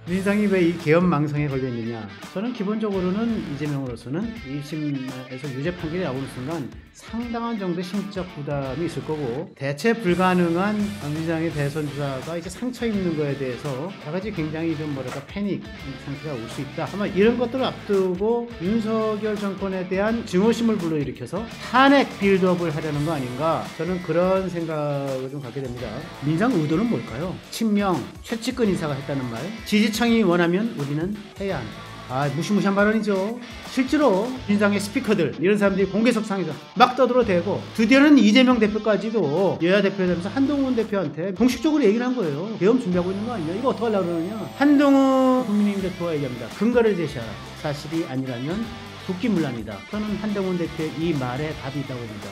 민주당이 왜 이 계엄 망상에 걸려 있느냐? 저는 기본적으로는 이재명으로서는 1심에서 유죄 판결이 나오는 순간 상당한 정도의 심적 부담이 있을 거고, 대체 불가능한 민주당의 대선 주자가 이제 상처 입는 거에 대해서 여러 가지 굉장히 좀 패닉 상태가 올 수 있다. 아마 이런 것들을 앞두고 윤석열 정권에 대한 증오심을 불러일으켜서 탄핵 빌드업을 하려는 거 아닌가? 저는 그런 생각을 좀 갖게 됩니다. 민주당 의도는 뭘까요? 친명, 최측근 인사가 했다는 말, 지지층이 원하면 우리는 해야 한다. 무시무시한 발언이죠. 실제로 민주당의 스피커들 이런 사람들이 공개석상에서 막 떠들어대고, 드디어는 이재명 대표까지도 여야 대표 되면서 한동훈 대표한테 공식적으로 얘기를 한 거예요. 계엄 준비하고 있는 거 아니냐, 이거 어떻게 하려고 그러느냐. 한동훈 국민의힘 대표가 얘기합니다. 근거를 제시하라. 사실이 아니라면 국기문란이다. 저는 한동훈 대표의 이 말에 답이 있다고 봅니다.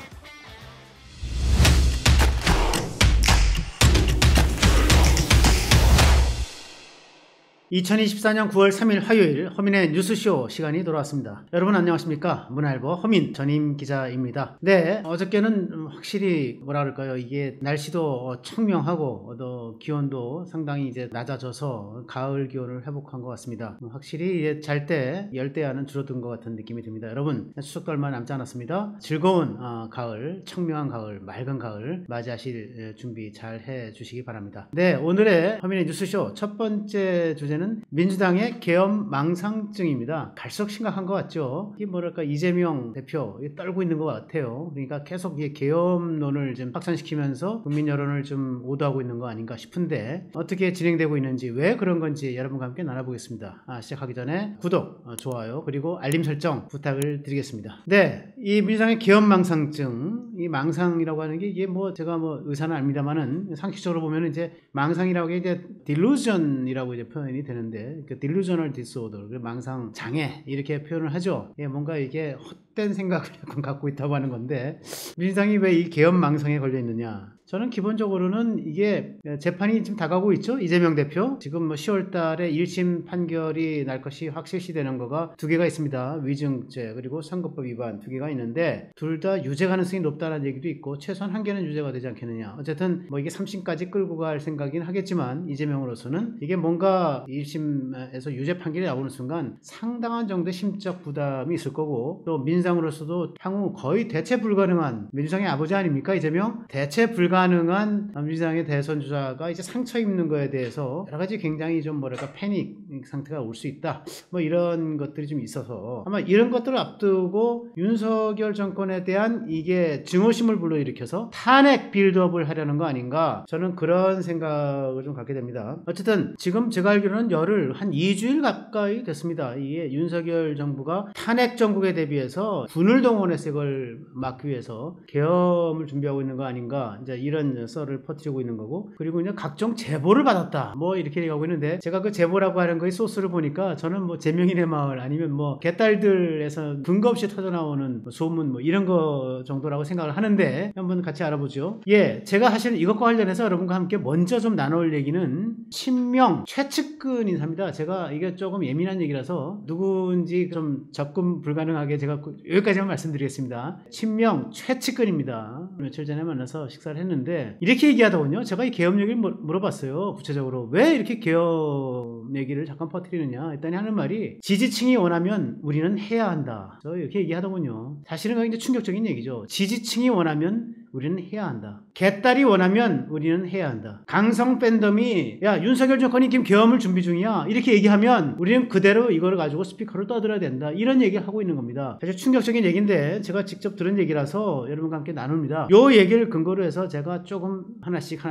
2024년 9월 3일 화요일 허민의 뉴스쇼 시간이 돌아왔습니다. 여러분 안녕하십니까? 문화일보 허민 전임 기자입니다. 네, 어저께는 확실히 뭐라 그럴까요? 이게 날씨도 청명하고 또 기온도 상당히 이제 낮아져서 가을 기온을 회복한 것 같습니다. 확실히 잘 때 열대야는 줄어든 것 같은 느낌이 듭니다. 여러분, 추석도 얼마 남지 않았습니다. 즐거운 가을, 청명한 가을, 맑은 가을 맞이하실 준비 잘 해주시기 바랍니다. 네, 오늘의 허민의 뉴스쇼 첫 번째 주제는 민주당의 계엄 망상증입니다. 갈수록 심각한 것 같죠. 이게 뭐랄까, 이재명 대표 떨고 있는 것 같아요. 그러니까 계속 이 계엄론을 좀 확산시키면서 국민 여론을 좀 오도하고 있는 거 아닌가 싶은데, 어떻게 진행되고 있는지, 왜 그런 건지 여러분과 함께 나눠보겠습니다. 시작하기 전에 구독, 좋아요, 그리고 알림 설정 부탁을 드리겠습니다. 네, 이 민주당의 계엄 망상증, 이 망상이라고 하는 게 이게 제가 의사는 아닙니다만은 상식적으로 보면 이제 망상이라고 게 이제 delusion이라고 이제 표현이 되는데, 그 delusional disorder, 망상 장애 이렇게 표현을 하죠. 뭔가 이게 헛된 생각을 약간 갖고 있다고 하는 건데, 민주당이 왜 이 계엄 망상에 걸려 있느냐? 저는 기본적으로는 이게 재판이 지금 다가오고 있죠. 이재명 대표 지금 10월 달에 1심 판결이 날 것이 확실시되는 거가 두 개가 있습니다. 위증죄 그리고 선거법 위반 두 개가 있는데, 둘 다 유죄 가능성이 높다는 얘기도 있고, 최소한 한 개는 유죄가 되지 않겠느냐. 어쨌든 이게 3심까지 끌고 갈 생각이긴 하겠지만, 이재명으로서는 이게 뭔가 1심에서 유죄 판결이 나오는 순간 상당한 정도의 심적 부담이 있을 거고, 또 민주당으로서도 향후 거의 대체 불가능한, 민주당의 아버지 아닙니까 이재명? 대체 불가능한 민주당의 대선 주자가 이제 상처 입는 거에 대해서 여러 가지 굉장히 좀 패닉 상태가 올 수 있다. 이런 것들이 좀 있어서 아마 이런 것들을 앞두고 윤석열 정권에 대한 이게 증오심을 불러일으켜서 탄핵 빌드업을 하려는 거 아닌가. 저는 그런 생각을 좀 갖게 됩니다. 어쨌든 지금 제가 알기로는 열흘 한 2주일 가까이 됐습니다. 이게 윤석열 정부가 탄핵 정국에 대비해서 군을 동원해서 이걸 막기 위해서 계엄을 준비하고 있는 거 아닌가. 이제 이런 썰을 퍼뜨리고 있는 거고, 그리고 이제 각종 제보를 받았다 이렇게 얘기하고 있는데, 제가 그 제보라고 하는 거의 소스를 보니까 저는 제명인의 마을 아니면 개딸들에서 근거 없이 터져나오는 소문 이런 거 정도라고 생각을 하는데, 한번 같이 알아보죠. 제가 사실 이것과 관련해서 여러분과 함께 먼저 좀 나눌 얘기는 친명 최측근 인사입니다. 제가 이게 조금 예민한 얘기라서 누구인지 좀 접근 불가능하게 제가 여기까지만 말씀드리겠습니다. 친명 최측근입니다. 며칠 전에 만나서 식사를 했는데 이렇게 얘기하더군요. 제가 이 계엄 얘기를 물어봤어요. 구체적으로 왜 이렇게 계엄 얘기를 잠깐 퍼뜨리느냐 했더니 하는 말이, 지지층이 원하면 우리는 해야 한다. 이렇게 얘기하더군요. 사실은 굉장히 충격적인 얘기죠. 지지층이 원하면 우리는 해야 한다. 개딸이 원하면 우리는 해야 한다. 강성 팬덤이 야 윤석열 정권이 지금 계엄을 준비 중이야 이렇게 얘기하면 우리는 그대로 이걸 가지고 스피커를 떠들어야 된다. 이런 얘기를 하고 있는 겁니다. 사실 충격적인 얘기인데 제가 직접 들은 얘기라서 여러분과 함께 나눕니다. 요 얘기를 근거로 해서 제가 조금 하나씩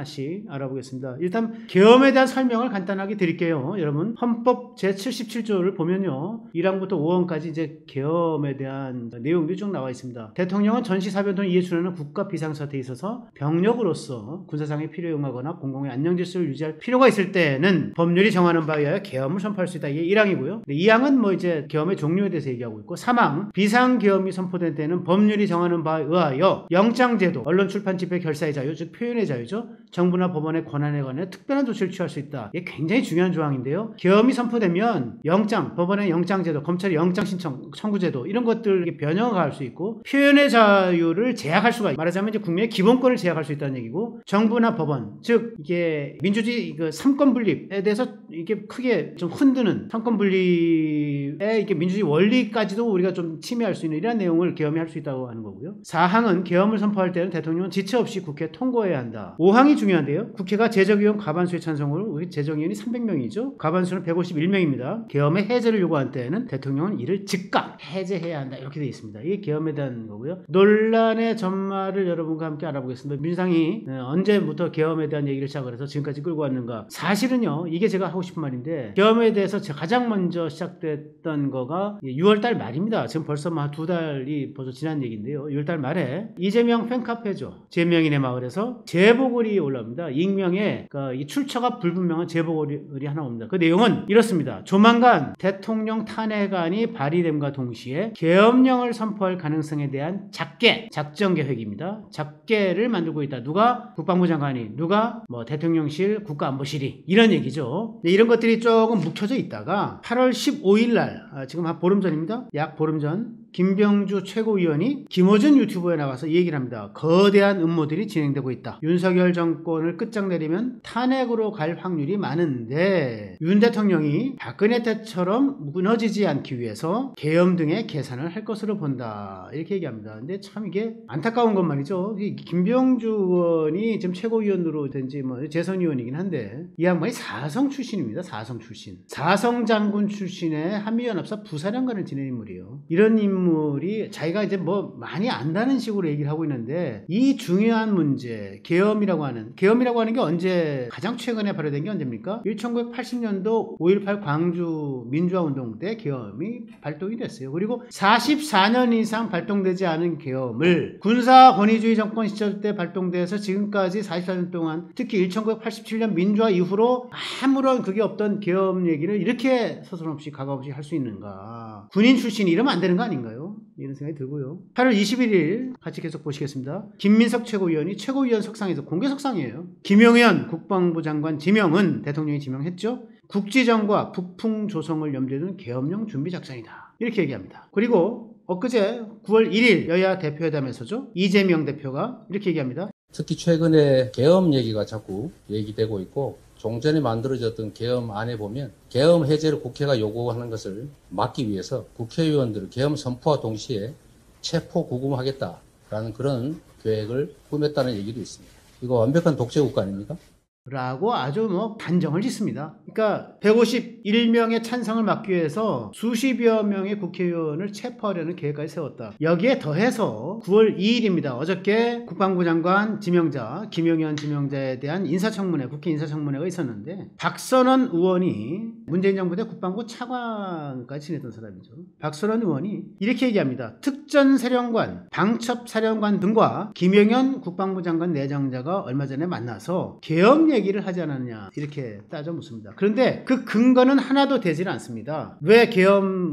알아보겠습니다. 일단 계엄에 대한 설명을 간단하게 드릴게요. 여러분, 헌법 제77조를 보면요, 1항부터 5항까지 이제 계엄에 대한 내용들이 쭉 나와 있습니다. 대통령은 전시사변 등 이에 준하는 국가 비상사태에 있어서 병력으로서 군사상의 필요에 응하거나 공공의 안녕질서를 유지할 필요가 있을 때는 법률이 정하는 바에 의하여 계엄을 선포할 수 있다. 이게 1항이고요. 2항은 이제 계엄의 종류에 대해서 얘기하고 있고, 3항 비상계엄이 선포된 때는 법률이 정하는 바에 의하여 영장제도, 언론 출판 집회 결사의 자유, 즉 표현의 자유죠. 정부나 법원의 권한에 관해 특별한 조치를 취할 수 있다. 이게 굉장히 중요한 조항인데요. 계엄이 선포되면 영장, 법원의 영장제도, 검찰의 영장 신청, 청구제도 이런 것들 변형을 할 수 있고 표현의 자유를 제약할 수가 있고 말하자면 이제 국민의 기본권을 제약할 수 있다는 얘기고 정부나 법원, 즉 이게 민주주의 삼권 분립에 대해서 이게 크게 좀 흔드는 삼권 분립의 이게 민주주의 원리까지도 우리가 좀 침해할 수 있는 이런 내용을 계엄이 할 수 있다고 하는 거고요. 4항은 계엄을 선포할 때는 대통령은 지체 없이 국회에 통과해야 한다. 5항이 중요한데요. 국회가 제적의원 과반수의 찬성으로 우리 제적의원이 300명이죠. 과반수는 151명입니다. 계엄의 해제를 요구한 때에는 대통령은 이를 즉각 해제해야 한다. 이렇게 되어 있습니다. 이게 계엄에 대한 거고요. 논란의 전말을 여러분과 함께 알아보겠습니다. 민주당이 언제부터 계엄에 대한 얘기를 시작을 해서 지금까지 끌고 왔는가. 사실은요. 이게 제가 하고 싶은 말인데 계엄에 대해서 가장 먼저 시작됐던 거가 6월달 말입니다. 지금 벌써 막 2달이 벌써 지난 얘기인데요. 6월달 말에 이재명 팬카페죠. 제명인의 마을에서 제보글이 올라옵니다. 익명의 이 출처가 불분명한 제보글이 하나 옵니다. 그 내용은 이렇습니다. 조만간 대통령 탄핵안이 발의됨과 동시에 계엄령을 선포할 가능성에 대한 작전 계획입니다. 작계를 만들고 있다. 누가? 국방부 장관이, 누가? 대통령실, 국가안보실이 이런 얘기죠. 이런 것들이 조금 묵혀져 있다가 8월 15일 날 지금 한 보름 전입니다. 약 보름 전 김병주 최고위원이 김어준 유튜브에 나가서 이 얘기를 합니다. 거대한 음모들이 진행되고 있다. 윤석열 정권을 끝장내리면 탄핵으로 갈 확률이 많은데 윤 대통령이 박근혜 때처럼 무너지지 않기 위해서 계엄 등의 계산을 할 것으로 본다. 이렇게 얘기합니다. 근데 참 이게 안타까운 건 말이죠. 김병주 의원이 지금 최고위원으로 된지 재선 의원이긴 한데 이 양반이 사성 출신입니다. 사성 출신. 사성 장군 출신의 한미연합사 부사령관을 지낸 인물이에요. 이런 인물이 자기가 이제 많이 안다는 식으로 얘기를 하고 있는데 이 중요한 문제 계엄이라고 하는 게 언제 가장 최근에 발효된 게 언제입니까? 1980년도 5.18 광주 민주화운동 때 계엄이 발동이 됐어요. 그리고 44년 이상 발동되지 않은 계엄을 군사 권위주의 정권 시절 때 발동돼서 지금까지 44년 동안 특히 1987년 민주화 이후로 아무런 그게 없던 계엄 얘기를 이렇게 서슴없이 가감없이 할 수 있는가. 군인 출신이 이러면 안 되는 거 아닌가요? 이런 생각이 들고요. 8월 21일 같이 계속 보시겠습니다. 김민석 최고위원이 최고위원 석상에서 공개 석상이에요. 김용현 국방부 장관 지명은 대통령이 지명했죠. 국지전과 북풍 조성을 염두에 둔 계엄령 준비 작전이다. 이렇게 얘기합니다. 그리고 엊그제 9월 1일 여야 대표회담에서죠. 이재명 대표가 이렇게 얘기합니다. 특히 최근에 계엄 얘기가 자꾸 얘기되고 있고 종전에 만들어졌던 계엄안에 보면 계엄 해제를 국회가 요구하는 것을 막기 위해서 국회의원들을 계엄 선포와 동시에 체포 구금하겠다라는 그런 계획을 꾸몄다는 얘기도 있습니다. 이거 완벽한 독재국가 아닙니까? 라고 아주 단정을 짓습니다. 그러니까 151명의 찬성을 막기 위해서 수십여 명의 국회의원을 체포하려는 계획까지 세웠다. 여기에 더해서 9월 2일입니다. 어저께 국방부 장관 지명자, 김용현 지명자에 대한 인사청문회, 국회 인사청문회가 있었는데 박선원 의원이 문재인 정부 때 국방부 차관까지 지냈던 사람이죠. 박선원 의원이 이렇게 얘기합니다. 특전사령관, 방첩사령관 등과 김용현 국방부 장관 내정자가 얼마 전에 만나서 계엄 얘기를 하지 않았냐 이렇게 따져 묻습니다. 그런데 그 근거는 하나도 되질 않습니다. 왜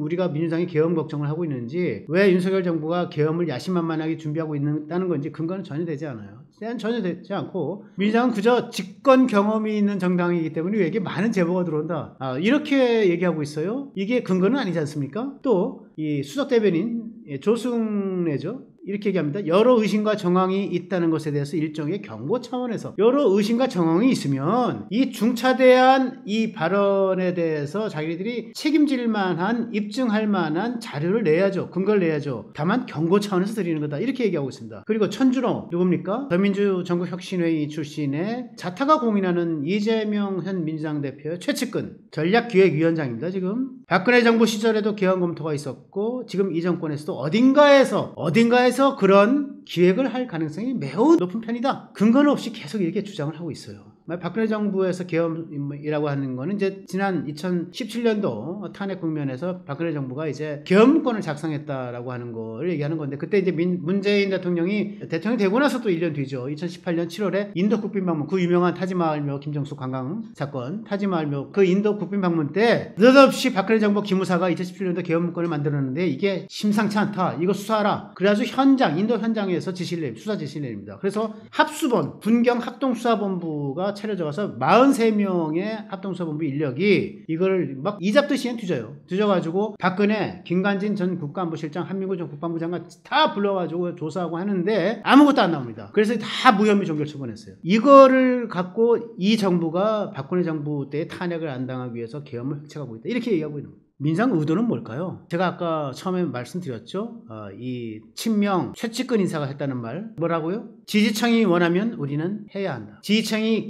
우리가 민주당이 계엄 걱정을 하고 있는지, 왜 윤석열 정부가 계엄을 야심만만하게 준비하고 있다는 건지 근거는 전혀 되지 않아요. 전혀 되지 않고 민주당은 그저 집권 경험이 있는 정당이기 때문에 우리에게 많은 제보가 들어온다. 이렇게 얘기하고 있어요. 이게 근거는 아니지 않습니까? 또 이 수석 대변인 조승래죠. 이렇게 얘기합니다. 여러 의심과 정황이 있다는 것에 대해서 일종의 경고 차원에서 여러 의심과 정황이 있으면 이 중차대한 이 발언에 대해서 자기들이 책임질 만한, 입증할 만한 자료를 내야죠. 근거를 내야죠. 다만 경고 차원에서 드리는 거다. 이렇게 얘기하고 있습니다. 그리고 천준호 누굽니까? 더민주 전국혁신회의 출신의 자타가 공인하는 이재명 현 민주당 대표의 최측근 전략기획위원장입니다. 지금 박근혜 정부 시절에도 계엄 검토가 있었고 지금 이 정권에서도 어딘가에서 그런 기획을 할 가능성이 매우 높은 편이다. 근거는 없이 계속 이렇게 주장을 하고 있어요. 박근혜 정부에서 계엄이라고 하는 거는 이제 지난 2017년도 탄핵 국면에서 박근혜 정부가 이제 계엄권을 작성했다라고 하는 걸 얘기하는 건데, 그때 이제 문재인 대통령이 되고 나서 또 1년 뒤죠. 2018년 7월에 인도 국빈 방문, 그 유명한 타지마할묘 김정숙 관광 사건, 타지마할묘 그 인도 국빈 방문 때 느닷없이 박근혜 정부 기무사가 2017년도 계엄권을 만들었는데 이게 심상치 않다, 이거 수사하라. 그래가지고 인도 현장에서 수사 지시를 내립니다. 그래서 합수본, 군경 합동수사본부가 차려져서 43명의 합동수사본부 인력이 이걸 막 이잡듯이 뒤져가지고 박근혜, 김관진 전 국가안보실장, 한민구 전 국방부 장관 다 불러가지고 조사하고 하는데 아무것도 안 나옵니다. 그래서 다 무혐의 종결 처분했어요. 이거를 갖고 이 정부가 박근혜 정부 때 탄핵을 안 당하기 위해서 계엄을 획책하고 있다, 이렇게 얘기하고 있는 거예요. 민상 의도는 뭘까요? 제가 아까 처음에 말씀드렸죠. 이 친명 최측근 인사가 했다는 말 뭐라고요? 지지층이 원하면 우리는 해야 한다. 지지층이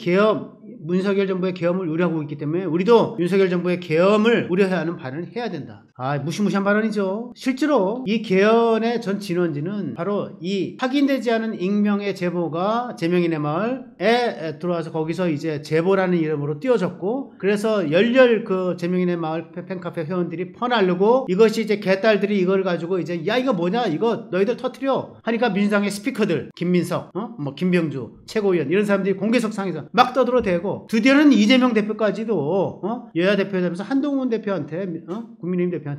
윤석열 정부의 계엄을 우려하고 있기 때문에 우리도 윤석열 정부의 계엄을 우려하는 발언을 해야 된다. 무시무시한 발언이죠. 실제로 이 계엄의 전 진원지는 바로 이 확인되지 않은 익명의 제보가 제명인의 마을에 들어와서 거기서 이제 제보라는 이름으로 띄워졌고, 그래서 열렬 그 제명인의 마을 팬카페 회원들이 퍼날르고, 이것이 이제 개딸들이 이걸 가지고 이제 야 이거 뭐냐, 이거 너희들 터트려 하니까 민주당의 스피커들 김민석, 김병주 최고위원 이런 사람들이 공개석상에서 막 떠들어대고, 드디어는 이재명 대표까지도 여야 대표되면서 한동훈 대표한테 국민의힘 대표한테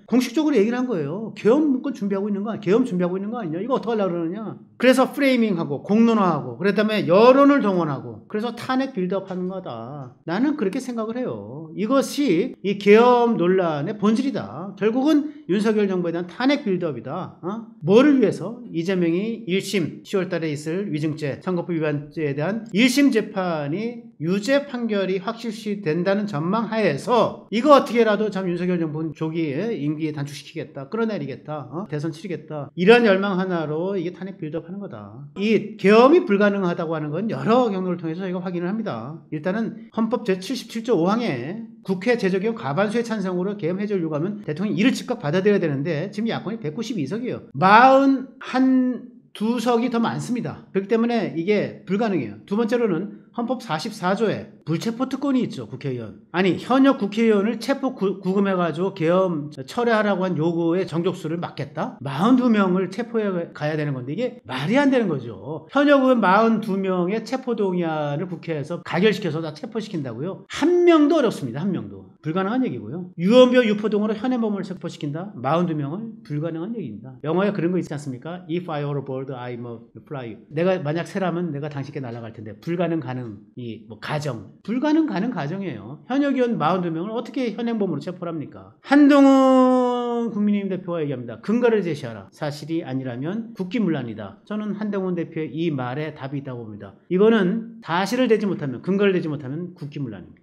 공식적으로 얘기를 한 거예요. 계엄 문건 준비하고 있는 거 아니야? 계엄 준비하고 있는 거 아니냐? 이거 어떡하려고 그러느냐? 그래서 프레이밍하고 공론화하고 그다음에 여론을 동원하고, 그래서 탄핵 빌드업하는 거다. 나는 그렇게 생각을 해요. 이것이 이 계엄 논란의 본질이다. 결국은 윤석열 정부에 대한 탄핵 빌드업이다. 뭐를 위해서? 이재명이 1심 10월달에 있을 위증죄, 선거법 위반죄에 대한 1심 재판이 유죄 판결이 확실시 된다는 전망 하에서 이거 어떻게라도 참 윤석열 정부는 조기에 임기 단축시키겠다, 끌어내리겠다, 대선 치르겠다, 이런 열망 하나로 이게 탄핵 빌드업 하는 거다. 이 계엄이 불가능하다고 하는 건 여러 경로를 통해서 저희가 확인을 합니다. 일단은 헌법 제77조 5항에 국회 제적용 과반수의 찬성으로 계엄 해제를 요구하면 대통령이 이를 즉각 받아들여야 되는데 지금 야권이 192석이에요. 42석이 더 많습니다. 그렇기 때문에 이게 불가능해요. 두 번째로는 헌법 44조에 불체포 특권이 있죠, 국회의원. 아니, 현역 국회의원을 체포 구금해가지고 계엄 철회하라고 한 요구의 정족수를 막겠다? 42명을 체포해 가야 되는 건데 이게 말이 안 되는 거죠. 현역 의원 42명의 체포동의안을 국회에서 가결시켜서 다 체포시킨다고요? 한 명도 어렵습니다, 한 명도. 불가능한 얘기고요. 유언비어 유포동으로 현행범을 체포시킨다? 42명은 불가능한 얘기입니다. 영화에 그런 거 있지 않습니까? If I were a bird, I might fly. 내가 만약 새라면 내가 당신께 날아갈 텐데. 가능 가정. 불가능 가능 가정이에요. 현역 의원 42명을 어떻게 현행범으로 체포를 합니까? 한동훈 국민의힘 대표가 얘기합니다. 근거를 제시하라. 사실이 아니라면 국기문란이다. 저는 한동훈 대표의 이 말에 답이 있다고 봅니다. 이거는 사실을 대지 못하면, 근거를 대지 못하면 국기문란입니다.